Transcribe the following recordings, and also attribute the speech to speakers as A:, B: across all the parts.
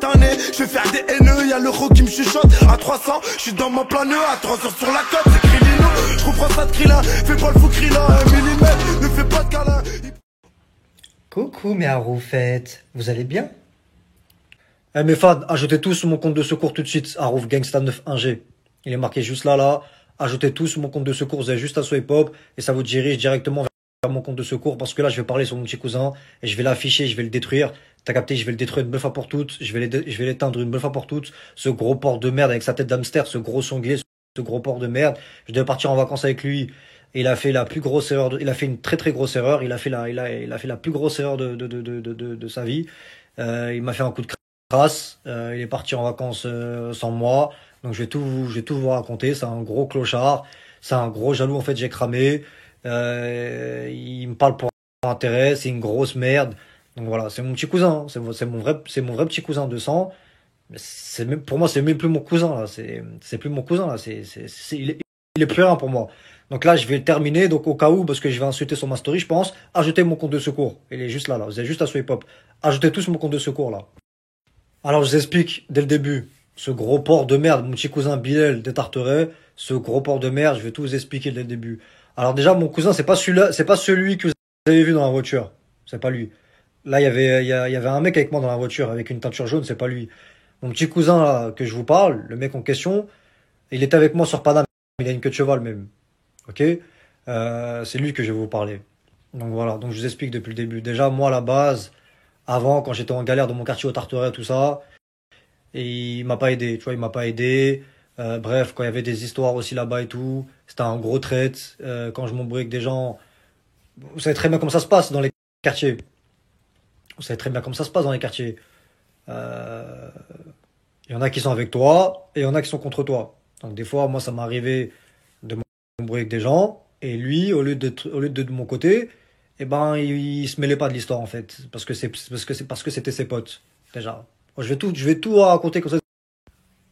A: cette année. Je vais faire des haineux, y'a l'euro qui me chuchote. À 300, je suis dans mon plan nœud. À 3 heures sur la côte, c'est Krilino. Je comprends ça de Krillin, fais pas le fou Krillin. 1 millimètre, ne fais pas de câlin.
B: Coucou mes Haroufettes, vous allez bien? Eh mes fans, ajoutez tous mon compte de secours tout de suite, Harouf Gangsta 91G. Il est marqué juste là. Ajoutez tous mon compte de secours, vous avez juste à swipe up et ça vous dirige directement vers mon compte de secours parce que là je vais parler sur mon petit cousin et je vais l'afficher, je vais le détruire. T'as capté, je vais le détruire une bonne fois pour toutes, je vais l'éteindre une bonne fois pour toutes. Ce gros porc de merde avec sa tête d'hamster, ce gros sanglier, ce gros porc de merde. Je devais partir en vacances avec lui. Et il a fait la plus grosse erreur, il a fait une très très grosse erreur. Il a fait la plus grosse erreur de sa vie. Il m'a fait un coup de crasse. Il est parti en vacances sans moi. Donc je vais tout vous raconter. C'est un gros clochard. C'est un gros jaloux en fait. J'ai cramé. Il me parle pour intérêt. C'est une grosse merde. Donc voilà, c'est mon petit cousin. C'est mon vrai petit cousin de sang. Pour moi, c'est même plus mon cousin là. C'est plus mon cousin là. Il est plus rien pour moi. Donc là, je vais le terminer. Donc au cas où, parce que je vais insulter sur ma story, je pense, ajoutez mon compte de secours. Il est juste là. Vous avez juste à swipe up. Ajoutez tous mon compte de secours là. Alors je vous explique dès le début. Ce gros porc de merde, mon petit cousin Bilal des Tarterets, ce gros porc de merde, je vais tout vous expliquer dès le début. Alors déjà, mon cousin, c'est pas celui que vous avez vu dans la voiture. C'est pas lui. Là, il y avait un mec avec moi dans la voiture avec une teinture jaune, c'est pas lui. Mon petit cousin là, que je vous parle, le mec en question, il était avec moi sur Paname. Il a une queue de cheval même. Ok, c'est lui que je vais vous parler. Donc voilà, donc je vous explique depuis le début. Déjà, moi, à la base, avant, quand j'étais en galère dans mon quartier au Tarteret, tout ça, et il m'a pas aidé, tu vois, il m'a pas aidé. Bref, quand il y avait des histoires aussi là-bas et tout, c'était un gros traite. Quand je m'embrouillais avec des gens, vous savez très bien comment ça se passe dans les quartiers. Vous savez très bien comment ça se passe dans les quartiers. Il y en a qui sont avec toi, et il y en a qui sont contre toi. Donc des fois, moi, ça m'est arrivé de m'embrouiller avec des gens, et lui, au lieu de mon côté, eh ben, il se mêlait pas de l'histoire, en fait. Parce que c'était ses potes, déjà. Moi, je vais tout raconter comme ça.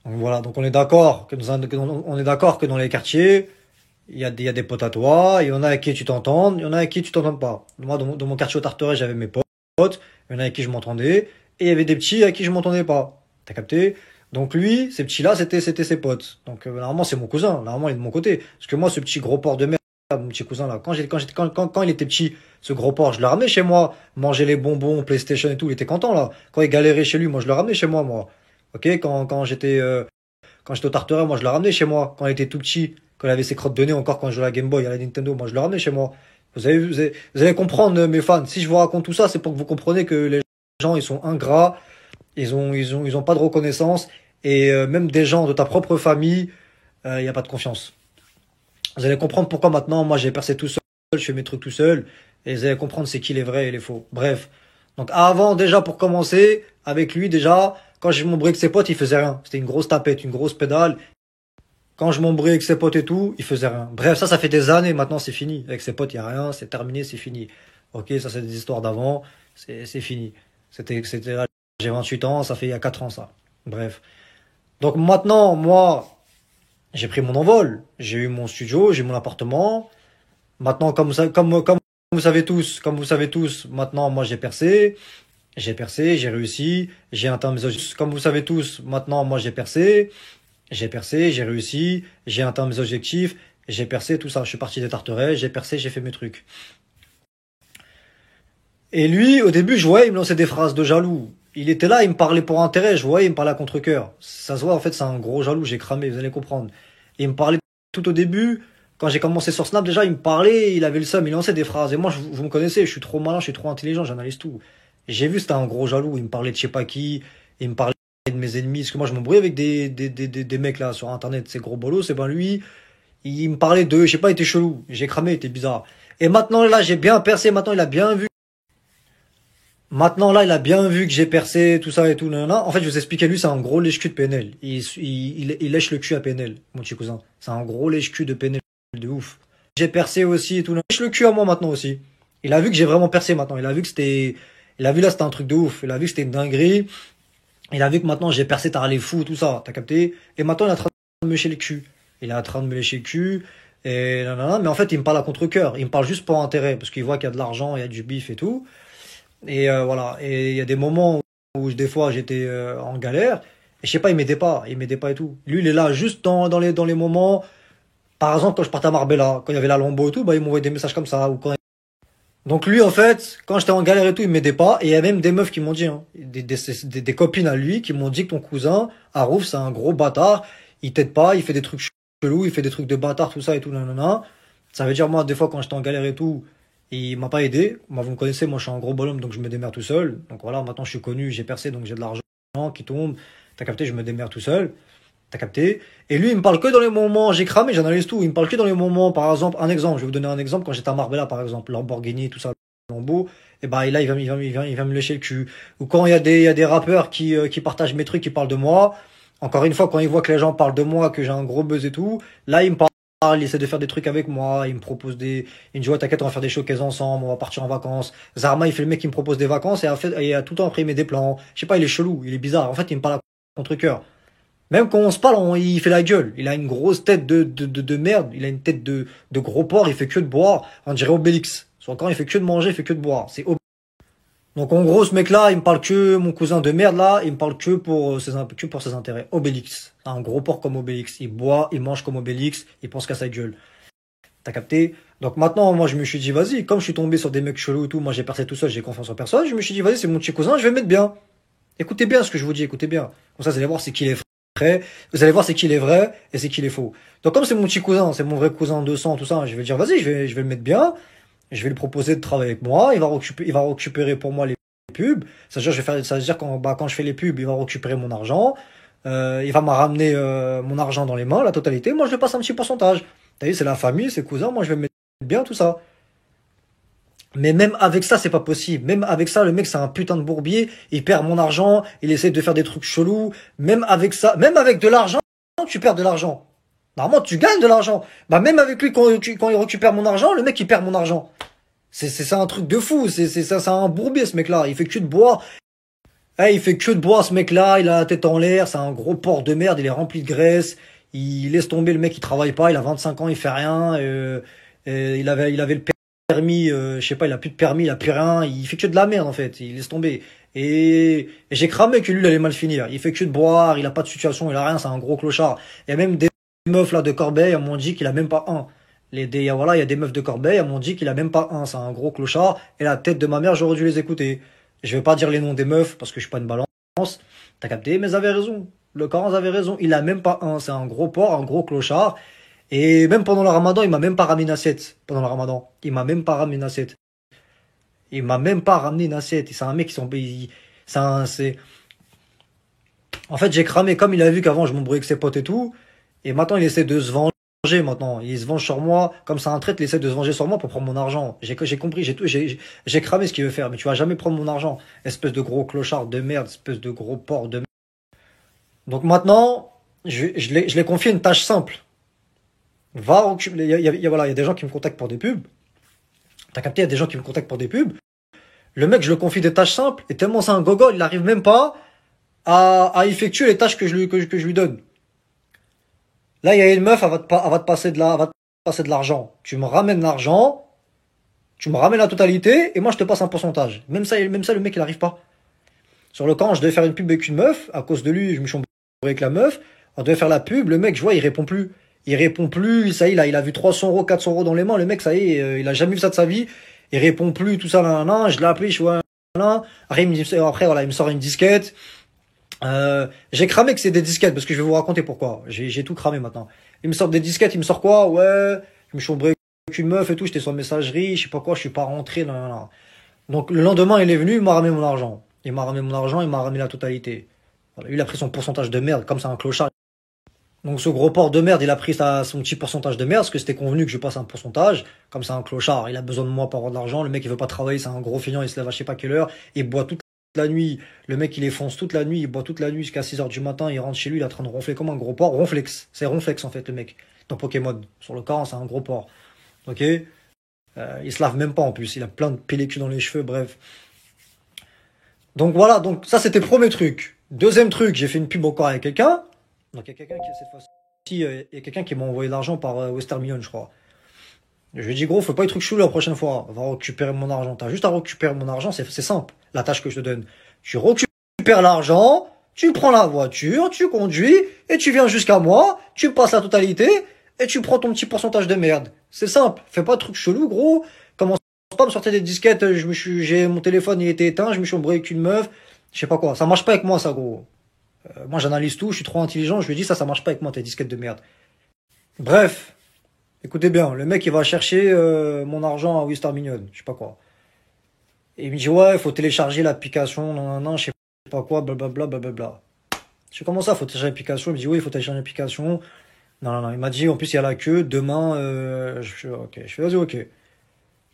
B: Donc voilà, donc on est d'accord que dans les quartiers, il y a des potes à toi, il y en a avec qui tu t'entends, il y en a avec qui tu t'entends pas. Moi, dans mon quartier au Tarteret, j'avais mes potes, il y en a avec qui je m'entendais, et il y avait des petits avec qui je m'entendais pas. T'as capté? Donc lui, ces petits-là, c'était ses potes. Donc normalement, c'est mon cousin. Normalement, il est de mon côté. Parce que moi, ce petit gros porc de merde, mon petit cousin là, quand il était petit, ce gros porc, je le ramenais chez moi, manger les bonbons, PlayStation et tout, il était content là. Quand il galérait chez lui, moi, je le ramenais chez moi. Ok, quand j'étais au Tarteret, moi, je le ramenais chez moi. Quand il était tout petit, quand il avait ses crottes de nez, encore quand je jouais à la Game Boy, à la Nintendo, moi, je le ramenais chez moi. Vous allez comprendre, mes fans. Si je vous raconte tout ça, c'est pour que vous compreniez que les gens, ils sont ingrats. Ils ont pas de reconnaissance. Et même des gens de ta propre famille, il n'y a pas de confiance. Vous allez comprendre pourquoi maintenant, moi j'ai percé tout seul, je fais mes trucs tout seul. Et vous allez comprendre c'est qui les vrais et les faux. Bref. Donc avant, déjà pour commencer, avec lui déjà, quand je m'embrouillais avec ses potes, il faisait rien. C'était une grosse tapette, une grosse pédale. Quand je m'embrouillais avec ses potes et tout, il faisait rien. Bref, ça fait des années, maintenant c'est fini. Avec ses potes, il n'y a rien, c'est terminé, c'est fini. Ok, ça c'est des histoires d'avant, c'est fini. C'était là, j'ai 28 ans, ça fait il y a 4 ans ça. Bref. Donc maintenant, moi, j'ai pris mon envol. J'ai eu mon studio, j'ai mon appartement. Maintenant, comme vous savez tous, maintenant, moi, j'ai percé, j'ai réussi, j'ai atteint mes objectifs. Comme vous savez tous, maintenant, moi, j'ai percé, j'ai réussi, j'ai atteint mes objectifs, j'ai percé, tout ça. Je suis parti des Tarterets, j'ai percé, j'ai fait mes trucs. Et lui, au début, je voyais, il me lançait des phrases de jaloux. Il était là, il me parlait pour intérêt, je voyais, il me parlait à contre-cœur. Ça se voit, en fait, c'est un gros jaloux, j'ai cramé, vous allez comprendre. Et il me parlait tout au début, quand j'ai commencé sur Snap, déjà, il me parlait, il avait le seum, il lançait des phrases. Et moi, vous me connaissez, je suis trop malin, je suis trop intelligent, j'analyse tout. Et j'ai vu, c'était un gros jaloux, il me parlait de je sais pas qui, il me parlait de mes ennemis, parce que moi, je m'embrouillais avec des mecs, là, sur Internet, ces gros bolos, et ben lui, il me parlait de, je sais pas, il était chelou, j'ai cramé, il était bizarre. Et maintenant, là, j'ai bien percé, maintenant, il a bien vu. Maintenant, là, il a bien vu que j'ai percé, tout ça et tout, nanana. En fait, je vous expliquais, lui, c'est un gros lèche-cul de PNL. Il lèche le cul à PNL, mon petit cousin. C'est un gros lèche-cul de PNL de ouf. J'ai percé aussi et tout. Il lèche le cul à moi maintenant aussi. Il a vu que j'ai vraiment percé maintenant. Il a vu là, c'était un truc de ouf. Il a vu que c'était une dinguerie. Il a vu que maintenant, j'ai percé, t'as les fous, tout ça. T'as capté? Et maintenant, il est en train de me lécher le cul. Il est en train de me lécher le cul. Et nanana. Mais en fait, il me parle à contre-cœur. Il me parle juste pour intérêt. Parce qu'il voit qu'il y a de l'argent, il y a du bif et tout. Et voilà. Et il y a des moments où des fois j'étais en galère, et je sais pas, il m'aidait pas et tout. Lui, il est là juste dans les moments, par exemple, quand je partais à Marbella, quand il y avait la Lambeau et tout, bah, il m'envoyait des messages comme ça, ou quand... Donc lui, en fait, quand j'étais en galère et tout, il m'aidait pas, et il y a même des meufs qui m'ont dit, hein, des copines à lui, qui m'ont dit que ton cousin, Harouf, c'est un gros bâtard, il t'aide pas, il fait des trucs chelous, il fait des trucs de bâtard, tout ça et tout, nanana. Ça veut dire, moi, des fois, quand j'étais en galère et tout, il m'a pas aidé. Moi, vous me connaissez, moi, je suis un gros bonhomme, donc je me démerde tout seul. Donc voilà, maintenant, je suis connu, j'ai percé, donc j'ai de l'argent qui tombe. T'as capté, je me démerde tout seul. T'as capté? Et lui, il me parle que dans les moments, j'ai cramé, j'analyse tout. Il me parle que dans les moments, par exemple, un exemple, je vais vous donner un exemple, quand j'étais à Marbella, par exemple, Lamborghini, tout ça, Lambo, et bah, là, il va me lécher le cul. Ou quand il y a des rappeurs qui partagent mes trucs, qui parlent de moi. Encore une fois, quand il voit que les gens parlent de moi, que j'ai un gros buzz et tout, là, il me parle, il essaie de faire des trucs avec moi, il me propose il me dit, ouais, t'inquiète, on va faire des showcases ensemble, on va partir en vacances. Zarma, il fait le mec qui me propose des vacances, et tout le temps après, il met des plans. Je sais pas, il est chelou, il est bizarre. En fait, il me parle à contre-cœur. Même quand on se parle, il fait la gueule. Il a une grosse tête de merde. Il a une tête de gros porc. Il fait que de boire. On dirait Obélix. Soit quand il fait que de manger, il fait que de boire. Donc en gros, ce mec-là, il me parle que, mon cousin de merde là, il me parle que pour ses intérêts. Obélix. Un gros porc comme Obélix. Il boit, il mange comme Obélix. Il pense qu'à sa gueule. T'as capté? Donc maintenant, moi, je me suis dit, vas-y, comme je suis tombé sur des mecs chelous et tout, moi, j'ai percé tout seul, j'ai confiance en personne. Je me suis dit, vas-y, c'est mon petit cousin, je vais mettre bien. Écoutez bien ce que je vous dis, écoutez bien. Comme ça, vous allez voir c'est qui les vrai. Vous allez voir c'est qui est vrai et c'est qui est faux. Donc comme c'est mon petit cousin, c'est mon vrai cousin de sang, tout ça, je vais dire vas-y, je vais le mettre bien. Je vais lui proposer de travailler avec moi. Il va récupérer pour moi les pubs. C'est-à-dire, ça veut dire quand je fais les pubs, il va récupérer mon argent. Il va me ramener mon argent dans les mains, la totalité. Moi, je lui passe un petit pourcentage. T'as vu, c'est la famille, c'est cousin. Moi, je vais mettre bien tout ça. Mais même avec ça, c'est pas possible. Même avec ça, le mec, c'est un putain de bourbier. Il perd mon argent. Il essaie de faire des trucs chelous. Même avec ça, même avec de l'argent, tu perds de l'argent. Normalement, tu gagnes de l'argent. Bah, même avec lui, quand il récupère mon argent, le mec, il perd mon argent. C'est un truc de fou. C'est un bourbier, ce mec-là. Il fait que de boire. Eh, il fait que de boire, ce mec-là. Il a la tête en l'air. C'est un gros porc de merde. Il est rempli de graisse. Il laisse tomber le mec, il travaille pas. Il a 25 ans, il fait rien. Il avait le permis, je sais pas, il a plus de permis, il a plus rien, il fait que de la merde en fait, il laisse tomber. Et j'ai cramé que lui il allait mal finir. Il fait que de boire, il a pas de situation, il a rien, c'est un gros clochard. Il y a même des meufs là de Corbeil, elles m'ont dit qu'il a même pas un. Voilà, il y a des meufs de Corbeil, elles m'ont dit qu'il a même pas un, c'est un gros clochard. Et la tête de ma mère, j'aurais dû les écouter. Je vais pas dire les noms des meufs parce que je suis pas une balance. T'as capté, mais ils avaient raison. Le Coran avait raison, il a même pas un, c'est un gros porc, un gros clochard. Et même pendant le ramadan, il m'a même pas ramené une assiette. Pendant le ramadan. Il m'a même pas ramené une assiette. Il m'a même pas ramené une assiette. C'est un mec qui s'en, c'est, en fait, j'ai cramé comme il a vu qu'avant je m'embrouillais avec ses potes et tout. Et maintenant, il essaie de se venger maintenant. Il se venge sur moi. Comme ça, un traître, il essaie de se venger sur moi pour prendre mon argent. J'ai compris, j'ai cramé ce qu'il veut faire. Mais tu vas jamais prendre mon argent. Espèce de gros clochard de merde. Espèce de gros porc de merde. Donc maintenant, je l'ai confié une tâche simple. Voilà, il y a des gens qui me contactent pour des pubs. T'as capté, il y a des gens qui me contactent pour des pubs. Le mec, je le confie des tâches simples, et tellement c'est un gogol, il n'arrive même pas à effectuer les tâches que je lui donne. Là, il y a une meuf, elle va te passer de l'argent. Tu me ramènes l'argent, tu me ramènes la totalité, et moi, je te passe un pourcentage. Même ça, le mec, il n'arrive pas. Sur le camp, je devais faire une pub avec une meuf, à cause de lui, je me suis embrouillé avec la meuf, on devait faire la pub, le mec, je vois, il répond plus. Il répond plus, ça y est, il a vu 300 €, 400 € dans les mains, le mec, ça y est, il a jamais vu ça de sa vie, il répond plus, tout ça, je l'ai appelé, je vois, après, voilà, il me sort une disquette, j'ai cramé que c'est des disquettes, parce que je vais vous raconter pourquoi, j'ai tout cramé maintenant. Il me sort des disquettes, il me sort quoi, ouais, je me suis embrouillé avec une meuf et tout, j'étais sur messagerie, je sais pas quoi, je suis pas rentré, Donc, le lendemain, il est venu, il m'a ramené mon argent. Il m'a ramené la totalité. Voilà, lui, il a pris son pourcentage de merde, comme c'est un clochard. Donc ce gros porc de merde, il a pris son petit pourcentage de merde, parce que c'était convenu que je passe un pourcentage. Comme c'est un clochard, il a besoin de moi pour avoir de l'argent. Le mec, il veut pas travailler, c'est un gros feignant, il se lève à je sais pas quelle heure, il boit toute la nuit. Le mec, il est fonce toute la nuit, il boit toute la nuit jusqu'à 6 heures du matin, il rentre chez lui, il est en train de ronfler comme un gros porc. Ronflex. C'est Ronflex, en fait, le mec. Dans Pokémon. Sur le corps, c'est un gros porc. Ok? Il se lave même pas, en plus. Il a plein de pellicules dans les cheveux, bref. Donc voilà, donc ça, c'était le premier truc. Deuxième truc, j'ai fait une pub encore avec quelqu'un. Donc il y a quelqu'un qui, cette fois-ci, il y a quelqu'un qui m'a envoyé de l'argent par Western Union, je crois. Je lui ai dit, gros, faut pas être truc chelou la prochaine fois. Va récupérer mon argent. T'as juste à récupérer mon argent, c'est simple. La tâche que je te donne. Tu récupères perds l'argent, tu prends la voiture, tu conduis, et tu viens jusqu'à moi, tu passes la totalité, et tu prends ton petit pourcentage de merde. C'est simple. Fais pas de trucs chelous, gros. Commence pas à me sortir des disquettes, j'ai mon téléphone, il était éteint, je me suis embrouillé avec une meuf, je sais pas quoi. Ça marche pas avec moi, ça, gros. Moi, j'analyse tout, je suis trop intelligent, je lui dis ça marche pas avec moi, tes disquettes de merde. Bref. Écoutez bien, le mec, il va chercher mon argent à Wistar Mignonne, je sais pas quoi. Et il me dit, ouais, il faut télécharger l'application, non, je sais pas quoi, blablabla, blablabla. Je fais, comment ça, faut télécharger l'application? Il me dit, oui, il faut télécharger l'application. Non, il m'a dit, en plus, il y a la queue, demain, je fais, ok. Je fais, vas-y, ok.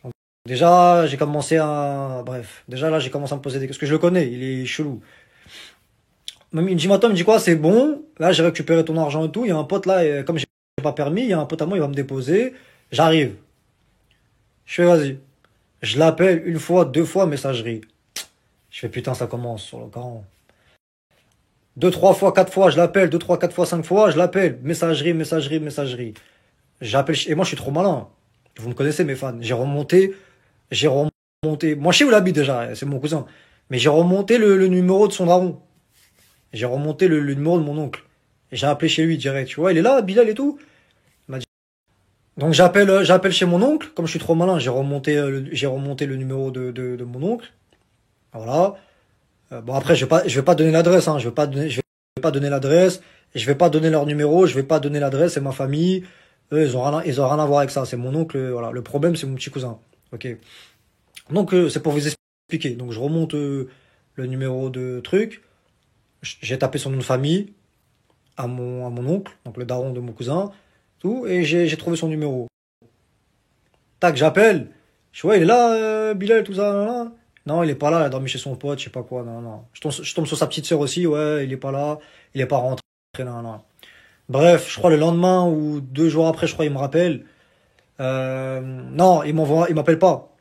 B: Donc, déjà, j'ai commencé à... Bref, déjà, là, j'ai commencé à me poser des questions, parce que je le connais, il est chelou. Même, il me dit, maintenant, il me dit quoi, c'est bon, là, j'ai récupéré ton argent et tout, il y a un pote, là, et comme j'ai pas permis, il y a un pote à moi, il va me déposer, j'arrive. Je fais, vas-y. Je l'appelle une fois, deux fois, messagerie. Je fais, putain, ça commence sur le camp. Deux, trois fois, quatre fois, je l'appelle. Deux, trois, quatre fois, cinq fois, je l'appelle. Messagerie. J'appelle, et moi, je suis trop malin. Vous me connaissez, mes fans. J'ai remonté. Moi, je sais où il habite déjà, c'est mon cousin. Mais j'ai remonté le numéro de son daron. J'ai remonté le numéro de mon oncle. Et j'ai appelé chez lui direct. Tu vois, il est là, Bilal et tout. Il m'a dit. Donc, j'appelle chez mon oncle. Comme je suis trop malin, j'ai remonté le numéro de mon oncle. Voilà. Bon, après, je vais pas donner l'adresse, hein. Je vais pas donner l'adresse. Je vais pas donner leur numéro. Je vais pas donner l'adresse. C'est ma famille. Eux, ils ont rien à voir avec ça. C'est mon oncle. Voilà. Le problème, c'est mon petit cousin. Ok. Donc, c'est pour vous expliquer. Donc, je remonte le numéro de truc. J'ai tapé son nom de famille à mon oncle, donc le daron de mon cousin, tout, et j'ai trouvé son numéro. Tac, j'appelle. Je vois, il est là, Bilal, tout ça, là. Non, il est pas là, il a dormi chez son pote, je sais pas quoi, non. Je tombe sur sa petite sœur aussi, ouais, il est pas là, il est pas rentré, non. Bref, je crois le lendemain ou 2 jours après, je crois, il me rappelle. Non, il m'appelle pas.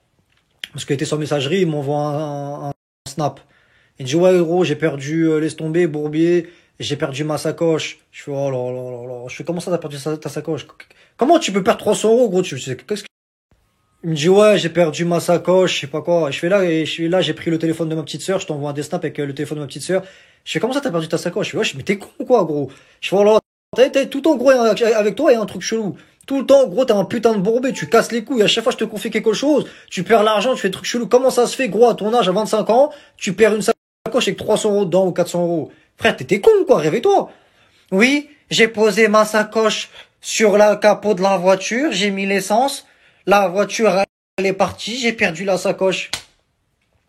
B: Parce qu'il était sur messagerie, il m'envoie un snap. Il dit, ouais, gros, j'ai perdu, laisse tomber, Bourbier, j'ai perdu ma sacoche. Je fais, oh là là là là. Je fais, comment ça, t'as perdu ta sacoche? Comment tu peux perdre 300 euros, gros? Il me dit, ouais, j'ai perdu ma sacoche, je sais pas quoi. Je fais là, j'ai pris le téléphone de ma petite sœur, je t'envoie un des snaps avec le téléphone de ma petite sœur. Je fais, comment ça, t'as perdu ta sacoche? Je fais, ouais, mais t'es con, quoi, gros? Je fais, oh là, tout le temps, gros, avec toi, il y a un truc chelou. Tout le temps, gros, t'es un putain de bourbé, tu casses les couilles. À chaque fois, je te confie quelque chose, tu perds l'argent, tu fais des trucs chelous. Comment ça se fait, gros, à ton âge, à 25 ans, tu perds une sacoche avec 300 euros dedans ou 400 euros? Frère, t'es con, quoi, réveille-toi. Oui, j'ai posé ma sacoche sur le capot de la voiture, j'ai mis l'essence, la voiture, elle est partie, j'ai perdu la sacoche.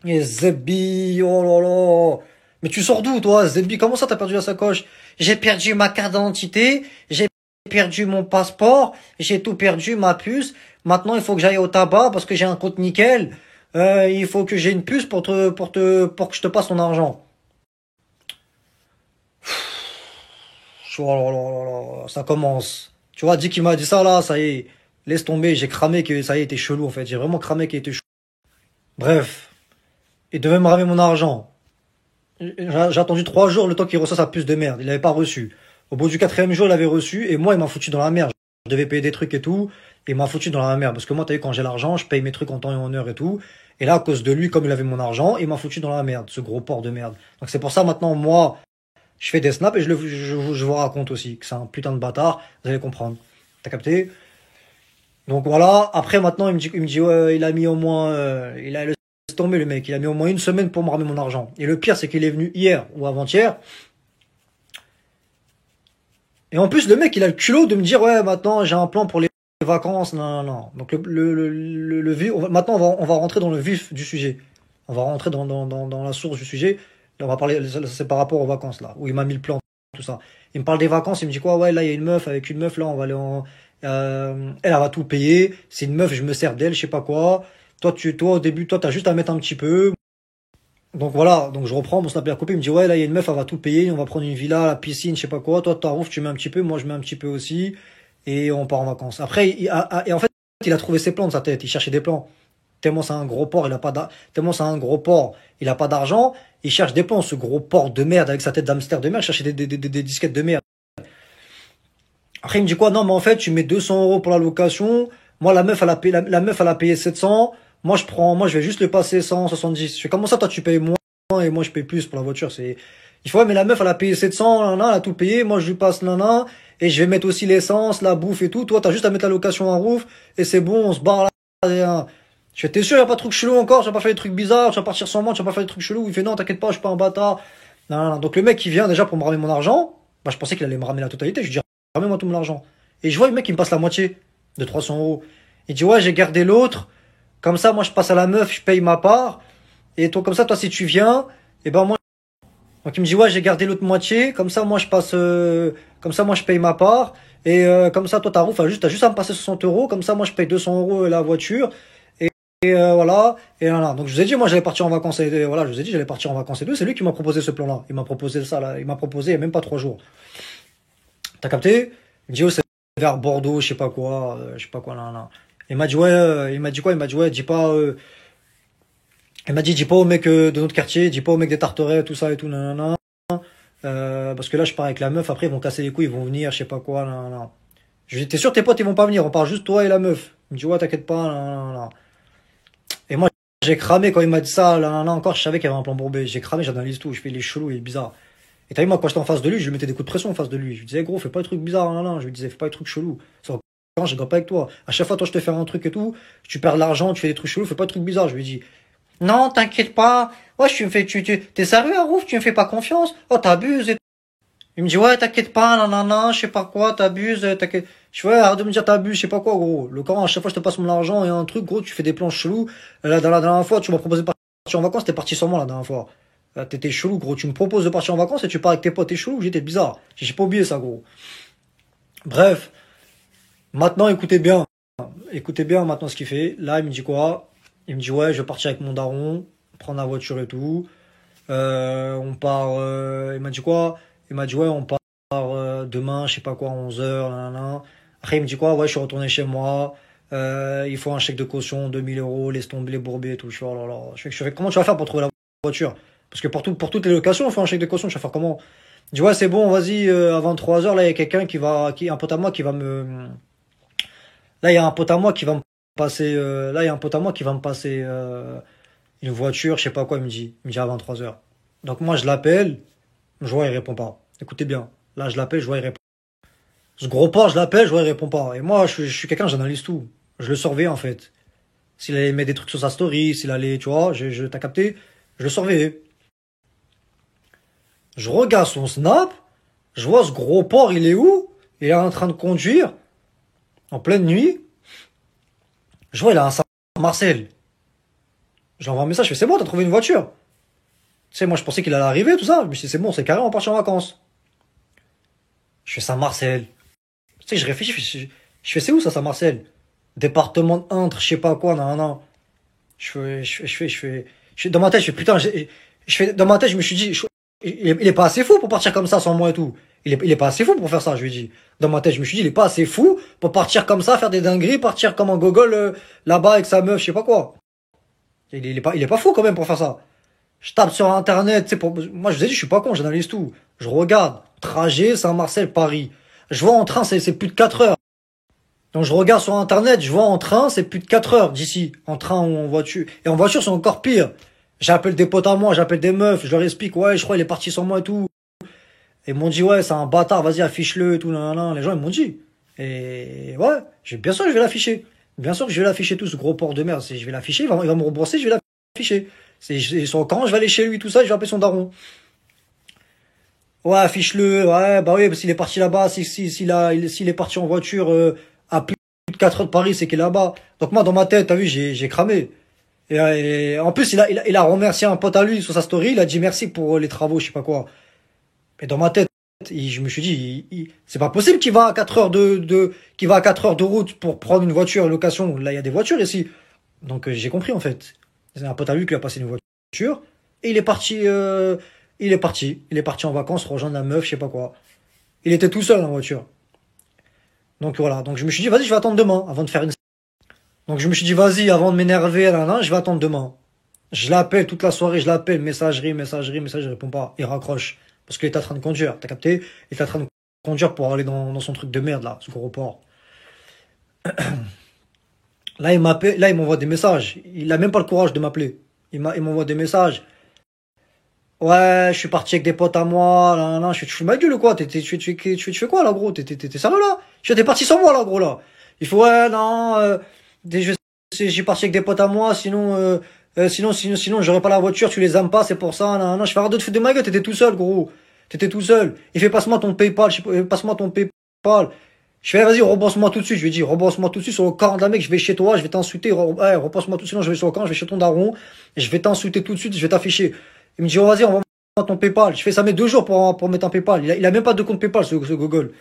B: Et Zebi, oh là là. Mais tu sors d'où, toi, Zebi? Comment ça, t'as perdu la sacoche? J'ai perdu ma carte d'identité, j'ai perdu mon passeport, j'ai tout perdu, ma puce. Maintenant, il faut que j'aille au tabac parce que j'ai un compte nickel. Il faut que j'ai une puce pour que je te passe ton argent. Oh là là là là, ça commence. Tu vois, dit qu'il m'a dit ça là, ça y est. Laisse tomber, j'ai cramé que ça y est, t'es chelou en fait. J'ai vraiment cramé qu'il était chelou. Bref. Il devait me ramener mon argent. J'ai attendu 3 jours le temps qu'il reçoive sa puce de merde. Il l'avait pas reçu. Au bout du 4e jour, il l'avait reçu et moi, il m'a foutu dans la merde. Je devais payer des trucs et tout. Et il m'a foutu dans la merde. Parce que moi, t'as vu, quand j'ai l'argent, je paye mes trucs en temps et en heure et tout. Et là, à cause de lui, comme il avait mon argent, il m'a foutu dans la merde. Ce gros porc de merde. Donc c'est pour ça maintenant, moi, je fais des snaps et je vous raconte aussi que c'est un putain de bâtard. Vous allez comprendre. T'as capté? Donc voilà. Après, maintenant, il me dit, ouais, il a mis au moins, il a laissé tomber le mec. Il a mis au moins 1 semaine pour me ramener mon argent. Et le pire, c'est qu'il est venu hier ou avant-hier. Et en plus, le mec, il a le culot de me dire, ouais, maintenant, j'ai un plan pour les vacances. Non. Donc maintenant, on va rentrer dans le vif du sujet. On va rentrer dans la source du sujet. Là, on va parler, c'est par rapport aux vacances, là, où il m'a mis le plan, tout ça. Il me parle des vacances, il me dit quoi, ouais, là, il y a une meuf, avec une meuf, là, on va aller elle va tout payer. C'est une meuf, je me sers d'elle, je sais pas quoi. Toi, au début, t'as juste à mettre un petit peu. Donc voilà, donc je reprends mon snap à copie, il me dit, ouais, là, il y a une meuf, elle va tout payer, on va prendre une villa, la piscine, je sais pas quoi. Toi, t'arrives, tu mets un petit peu, moi, je mets un petit peu aussi, et on part en vacances. Après, et en fait, il a trouvé ses plans de sa tête, il cherchait des plans. Tellement c'est un gros porc, il a pas d'argent, il cherche des plans, ce gros porc de merde avec sa tête d'hamster de merde, il cherchait des disquettes de merde. Après, il me dit quoi? Non, mais en fait, tu mets 200 euros pour la location. Moi, la meuf, elle a payé 700. Moi, je vais juste le passer 170. Je fais, comment ça, toi, tu payes moins? et moi je paye plus pour la voiture. Il faut, ouais, mais la meuf elle a payé 700, elle a tout payé, moi je lui passe et je vais mettre aussi l'essence, la bouffe et tout. Toi t'as juste à mettre la location en roof et c'est bon, on se barre là. Je fais, t'es sûr, y a pas de truc chelou encore, tu vas pas faire des trucs bizarres, tu vas partir sans moi, tu vas pas faire des trucs chelous. Il fait non, t'inquiète pas, je suis pas un bâtard. Non. Donc le mec qui vient déjà pour me ramener mon argent, bah je pensais qu'il allait me ramener la totalité, je lui dis ramène-moi tout mon argent. Et je vois le mec qui me passe la moitié de 300 euros. Il dit ouais, j'ai gardé l'autre, comme ça moi je passe à la meuf, je paye ma part, et toi comme ça, toi si tu viens, et ben moi. Donc il me dit ouais, j'ai gardé l'autre moitié, comme ça moi je passe, comme ça moi je paye ma part, et comme ça toi t'as juste à me passer 60 euros, comme ça moi je paye 200 euros la voiture. Voilà, et là. Donc je vous ai dit, moi j'allais partir en vacances et voilà, je vous ai dit j'allais partir en vacances et tout. C'est lui qui m'a proposé ce plan-là. Il m'a proposé ça là. Il m'a proposé il y a même pas 3 jours. T'as capté? Il me dit oh c'est vers Bordeaux, je sais pas quoi là. Il m'a dit ouais, il m'a dit quoi? Il m'a dit ouais, dis pas. Il m'a dit dis pas aux mecs de notre quartier, dis pas aux mecs des Tarterets, tout ça et tout nanana. Parce que là je pars avec la meuf. Après ils vont casser les couilles, ils vont venir, je sais pas quoi nanana. Je lui ai dit t'es sûr tes potes ils vont pas venir? On part juste toi et la meuf. Il me dit ouais t'inquiète pas nanana. Et moi, j'ai cramé quand il m'a dit ça, là, encore, je savais qu'il y avait un plan bourbé. J'ai cramé, j'analyse tout, je fais les chelous, il est bizarre. Et t'as vu, moi, quand j'étais en face de lui, je lui mettais des coups de pression en face de lui. Je lui disais, gros, fais pas des trucs bizarres, je lui disais, fais pas des trucs chelous. Quand je rigole pas avec toi. À chaque fois, toi, je te fais un truc et tout, tu perds de l'argent, tu fais des trucs chelous, fais pas des trucs bizarres. Je lui dis, non, t'inquiète pas. Ouais, t'es sérieux, Arouf, tu me fais pas confiance? Oh, t'abuses et il me dit, ouais, t'inquiète pas, je sais pas quoi, t'abuses, t'inquiète. Je fais, ouais, arrête de me dire t'abuses, je sais pas quoi, gros. Le camp, à chaque fois, je te passe mon argent et un truc, gros, tu fais des plans chelous. Là, dans la dernière fois, tu m'as proposé de partir en vacances, t'es parti sans moi la dernière fois. T'étais chelou, gros. Tu me proposes de partir en vacances et tu pars avec tes potes, t'es chelou, j'étais bizarre. J'ai pas oublié ça, gros. Bref. Maintenant, écoutez bien. Écoutez bien maintenant ce qu'il fait. Là, il me dit quoi? Il me dit, ouais, je vais partir avec mon daron, prendre la voiture et tout. On part, il m'a dit quoi? Il m'a dit, ouais, on part demain, je sais pas quoi, 11 h nanana. Après, il me dit quoi? Ouais, je suis retourné chez moi. Il faut un chèque de caution, 2000 euros, laisse tomber les bourbiers et tout. Je fais, oh là là. Je fais, comment tu vas faire pour trouver la voiture? Parce que pour toutes les locations, il faut un chèque de caution. Je vais faire comment? Il dit, ouais, c'est bon, vas-y, à 23 h, là, il y a quelqu'un un pote à moi qui va me, là, il y a un pote à moi qui va me passer, une voiture, je sais pas quoi, il me dit à 23 h. Donc moi, je l'appelle, je vois, il répond pas. Écoutez bien. Là, je l'appelle, je vois, il répond. Ce gros porc, je l'appelle, je vois, il répond pas. Et moi, je suis quelqu'un, j'analyse tout. Je le surveille, en fait. S'il allait mettre des trucs sur sa story, s'il allait, tu vois, t'as capté? Je le surveillais. Je regarde son snap, je vois ce gros porc, il est où? Il est en train de conduire, en pleine nuit. Je vois, il a un Saint-Marcel. Je lui envoie un message, je fais, c'est bon, t'as trouvé une voiture. Tu sais, moi, je pensais qu'il allait arriver, tout ça. Je me suis dit, c'est bon, c'est carré, on part en vacances. Je fais Saint-Marcel. Tu sais, je réfléchis, je fais, c'est où ça, Saint-Marcel? Département d'Intre, je sais pas quoi, non. Dans ma tête, je fais, putain, dans ma tête, je me suis dit, il est pas assez fou pour partir comme ça sans moi et tout. Il est pas assez fou pour faire ça, je lui dis. Dans ma tête, je me suis dit, il est pas assez fou pour partir comme ça, faire des dingueries, partir comme un gogol, là-bas avec sa meuf, je sais pas quoi. Il est pas fou quand même pour faire ça. Je tape sur internet, tu sais, moi je vous ai dit, je suis pas con, j'analyse tout. Je regarde, trajet Saint-Marcel, Paris. Je vois en train, c'est plus de 4 heures. Donc je regarde sur internet, je vois en train, c'est plus de 4 heures d'ici. En train ou en voiture. Et en voiture, c'est encore pire. J'appelle des potes à moi, j'appelle des meufs, je leur explique, ouais, je crois il est parti sans moi et tout. Et ils m'ont dit, ouais, c'est un bâtard, vas-y, affiche-le et tout, nanana. Les gens, ils m'ont dit. Et ouais, bien sûr que je vais l'afficher. Bien sûr que je vais l'afficher tout, ce gros porc de merde. Je vais l'afficher, il va me rembourser, je vais l'afficher. Quand je vais aller chez lui, tout ça, je vais appeler son daron. Ouais, affiche-le, ouais, bah oui, parce qu'il est parti là-bas, s'il est parti en voiture, à plus de 4 heures de Paris, c'est qu'il est là-bas. Donc moi, dans ma tête, t'as vu, j'ai cramé. Et en plus, il a remercié un pote à lui sur sa story, il a dit merci pour les travaux, je sais pas quoi. Et dans ma tête, je me suis dit, c'est pas possible qu'il va à 4 heures qu'il va à 4 heures de route pour prendre une voiture location. Là, il y a des voitures ici. Donc, j'ai compris, en fait. C'est un pote à lui qui a passé une voiture. Et il est parti en vacances, rejoindre la meuf, je sais pas quoi. Il était tout seul dans la voiture. Donc, voilà. Donc, je me suis dit, vas-y, je vais attendre demain, avant de faire une... Donc, je me suis dit, vas-y, avant de m'énerver, je vais attendre demain. Je l'appelle toute la soirée, je l'appelle, messagerie, il répond pas. Il raccroche. Parce qu'il est en train de conduire, t'as capté? Il est en train de conduire pour aller dans son truc de merde, là, ce gros porc. Là, il m'envoie des messages. Il a même pas le courage de m'appeler. Il m'envoie des messages. Ouais, je suis parti avec des potes à moi, là, là, je fais ma gueule ou quoi? Tu fais quoi, là, gros? T'es sérieux, là? T'es parti sans moi, là, gros, là. Il faut, ouais, non, j'ai parti avec des potes à moi, sinon, j'aurais pas la voiture, tu les aimes pas, c'est pour ça, non, non, je fais arrête de te foutre de ma gueule, t'étais tout seul, gros. T'étais tout seul. Il fait, passe-moi ton PayPal, passe-moi ton PayPal. Je fais, vas-y, rembourse-moi tout de suite. Je lui dis, rembourse-moi tout de suite sur le corps d'un mec, je vais chez toi, je vais t'insulter. Ouais, rembourse-moi tout de suite, sinon je vais sur le camp, je vais chez ton daron, et je vais t'insulter tout de suite, je vais t'afficher. Il me dit, oh, vas-y, envoie-moi ton PayPal. Je fais, ça met 2 jours pour mettre un PayPal. Il a même pas de compte PayPal, ce Google.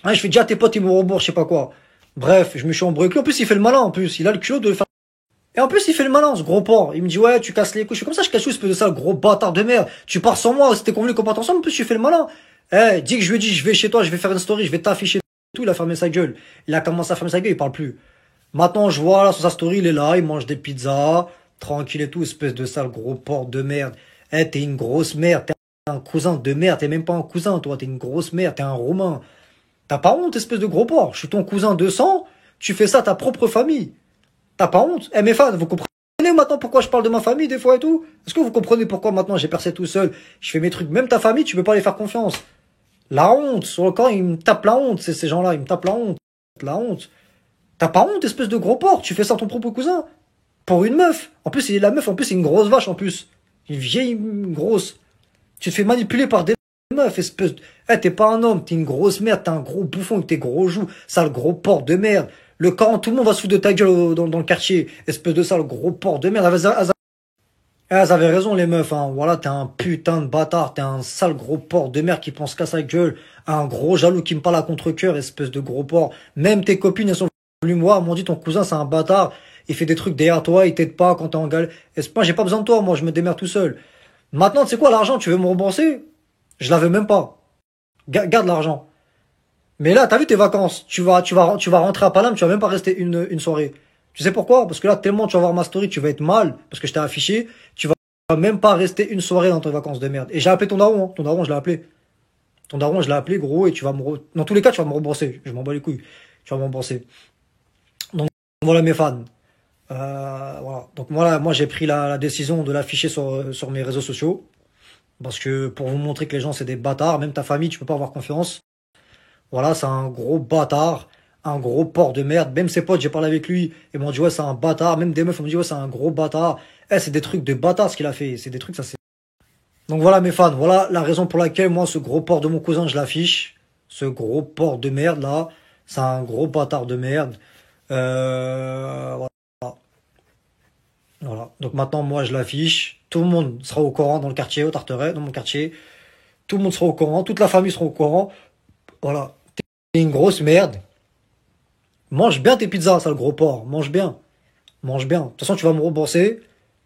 B: Ouais, je fais, déjà, tes potes, ils me remboursent, je sais pas quoi. Bref, je me suis embrouillé avec lui. En plus, il fait le malin, en plus. Il a le culot de le faire. Et en plus, il fait le malin, ce gros porc. Il me dit, ouais, tu casses les couilles. Je fais comme ça, je casse tout, espèce de ça, gros bâtard de merde. Tu pars sans moi, c'était convenu qu'on parte ensemble. En plus, tu fais le malin. Eh, dis que je lui ai dit, je vais chez toi, je vais faire une story, je vais t'afficher tout. Il a fermé sa gueule. Il a commencé à fermer sa gueule, il parle plus. Maintenant, je vois, là, sur sa story, il est là, il mange des pizzas, tranquille et tout, espèce de sale gros porc de merde. Eh, t'es une grosse merde, t'es un cousin de merde, t'es même pas un cousin, toi, t'es une grosse merde, t'es un Romain. T'as pas honte, espèce de gros porc. Je suis ton cousin de sang, tu fais ça à ta propre famille. T'as pas honte? Eh, mes fans, vous comprenez maintenant pourquoi je parle de ma famille des fois et tout? Est-ce que vous comprenez pourquoi maintenant j'ai percé tout seul? Je fais mes trucs. Même ta famille, tu peux pas les faire confiance. La honte. Sur le corps, ils me tapent la honte, ces gens-là. Ils me tapent la honte. La honte. T'as pas honte, espèce de gros porc? Tu fais ça à ton propre cousin? Pour une meuf. En plus, la meuf, en plus, c'est une grosse vache, en plus. Une vieille grosse. Tu te fais manipuler par des meufs, espèce de... Eh, t'es pas un homme, t'es une grosse merde, t'es un gros bouffon avec tes gros joues, sale gros porc de merde. Le camp, tout le monde va se foutre de ta gueule dans le quartier. Espèce de sale gros porc de merde. Elles avaient raison, les meufs, hein. Voilà, t'es un putain de bâtard, t'es un sale gros porc de merde qui pense qu'à sa gueule. Un gros jaloux qui me parle à contre-cœur, espèce de gros porc. Même tes copines, elles sont venues me voir, m'ont dit ton cousin, c'est un bâtard. Il fait des trucs derrière toi, il t'aide pas quand t'es en galère. Moi, j'ai pas besoin de toi, moi, je me démerde tout seul. Maintenant, tu sais quoi, l'argent, tu veux me rembourser? Je l'avais même pas. Garde l'argent. Mais là, t'as vu tes vacances. Tu vas rentrer à Paname, tu vas même pas rester une soirée. Tu sais pourquoi? Parce que là, tellement tu vas voir ma story, tu vas être mal, parce que je t'ai affiché, tu vas même pas rester une soirée dans tes vacances de merde. Et j'ai appelé ton daron, hein. Ton daron, je l'ai appelé. Ton daron, je l'ai appelé, gros, et tu vas dans tous les cas, tu vas me rembourser. Je m'en bats les couilles. Tu vas me rembourser. Donc, voilà mes fans. Voilà. Donc voilà, moi j'ai pris la décision de l'afficher sur mes réseaux sociaux. Parce que pour vous montrer que les gens c'est des bâtards, même ta famille, tu peux pas avoir confiance. Voilà, c'est un gros bâtard, un gros porc de merde. Même ses potes, j'ai parlé avec lui, ils m'ont dit ouais c'est un bâtard. Même des meufs m'ont dit ouais c'est un gros bâtard. Eh, c'est des trucs de bâtard ce qu'il a fait. C'est des trucs, ça c'est... Donc voilà mes fans, voilà la raison pour laquelle moi ce gros porc de mon cousin je l'affiche. Ce gros porc de merde là, c'est un gros bâtard de merde. Voilà. Voilà. Donc maintenant, moi, je l'affiche. Tout le monde sera au courant dans le quartier, au Tarteret, dans mon quartier. Tout le monde sera au courant. Toute la famille sera au courant. Voilà. T'es une grosse merde. Mange bien tes pizzas, sale gros porc. Mange bien. Mange bien. De toute façon, tu vas me rembourser.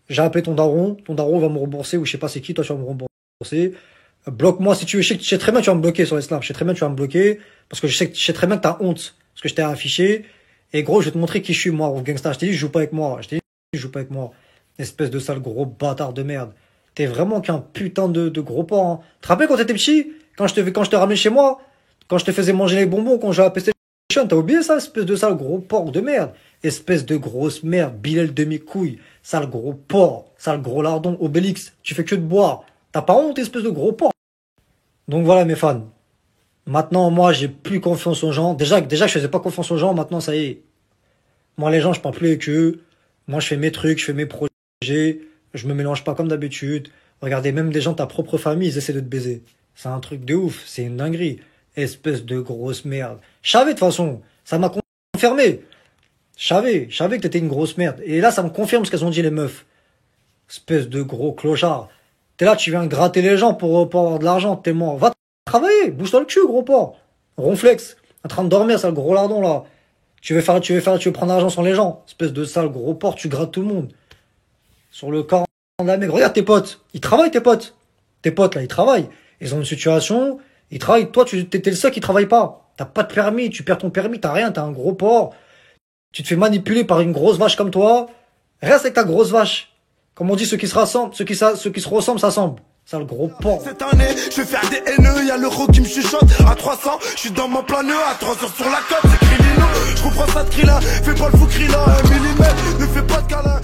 B: J'ai appelé ton daron. Ton daron va me rembourser, ou je sais pas c'est qui. Toi, tu vas me rembourser. Bloque-moi si tu veux. Je sais très bien que tu vas me bloquer sur les snaps. Je sais très bien que tu vas me bloquer. Parce que je sais très bien que t'as honte. Parce que je t'ai affiché. Et gros, je vais te montrer qui je suis, moi, au gangsta. Je t'ai dit, je joue pas avec moi. Je t'ai dit, je joue pas avec moi. Espèce de sale gros bâtard de merde. T'es vraiment qu'un putain de gros porc, hein. Tu te rappelles quand t'étais petit? Quand je te ramenais chez moi? Quand je te faisais manger les bonbons, quand j'ai à PlayStation? T'as oublié ça, espèce de sale gros porc de merde? Espèce de grosse merde. Bilal de mes couilles. Sale gros porc. Sale gros lardon. Obélix. Tu fais que de boire. T'as pas honte, espèce de gros porc? Donc voilà, mes fans. Maintenant, moi, j'ai plus confiance aux gens. Déjà que je faisais pas confiance aux gens. Maintenant, ça y est. Moi, les gens, je parle plus avec eux. Moi, je fais mes trucs, je fais mes projets. Je me mélange pas comme d'habitude. Regardez, même des gens de ta propre famille, ils essaient de te baiser. C'est un truc de ouf, c'est une dinguerie. Espèce de grosse merde. Je savais de toute façon, ça m'a confirmé. Je savais que t'étais une grosse merde. Et là, ça me confirme ce qu'elles ont dit les meufs. Espèce de gros clochard. T'es là, tu viens gratter les gens pour avoir de l'argent, tellement. Va travailler, bouge-toi le cul, gros porc. Ronflex, en train de dormir, sale gros lardon là. Tu veux prendre l'argent sur les gens. Espèce de sale gros porc, tu grattes tout le monde. Sur le corps de la mec. Regarde tes potes. Ils travaillent, tes potes. Tes potes, là, ils travaillent. Ils ont une situation. Ils travaillent. Toi, t'es le seul qui travaille pas. T'as pas de permis. Tu perds ton permis. T'as rien. T'as un gros porc. Tu te fais manipuler par une grosse vache comme toi. Reste avec ta grosse vache. Comme on dit, ceux qui se ressemblent s'assemblent. C'est le gros porc.
A: Cette année, je vais faire des haineux, y'a l'euro qui me chuchote. À 300, je suis dans mon plein nœud, à 3 heures sur la côte, c'est Krilino. Je comprends ça de Krillin, fais pas le fou Krillin, 1 millimètre, ne fais pas de câlin.